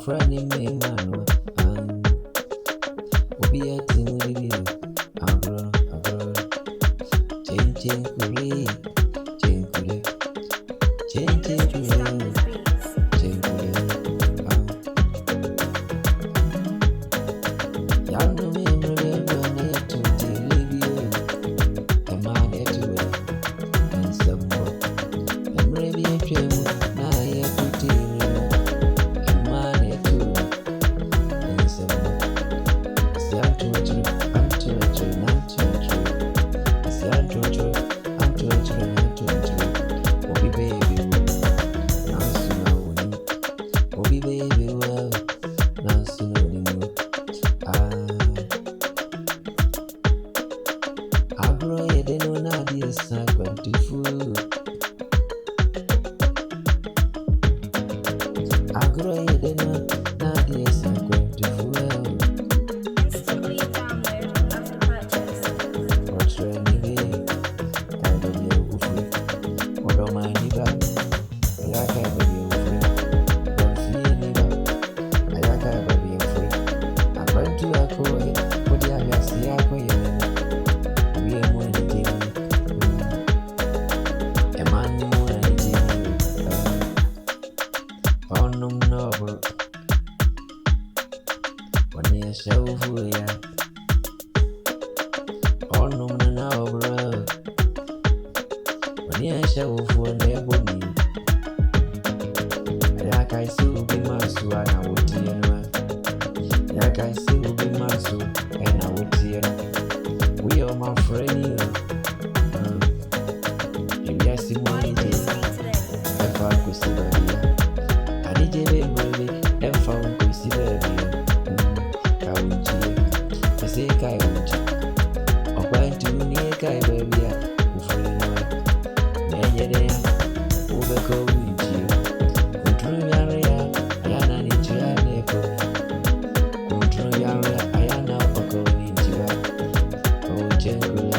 friend in me, man. Will be a team with you. Abro. Change, kuri. Instantly download after purchase. We are my friend. Yes, Why do you say today? if I could see baby, I need you, baby. If I could see baby, I would you. I say, I would you. Or going to near Kai baby, who for you. Nay, overcome with you. Control area, I am an Indian. Control area, I am now going to you. Oh, Jenko,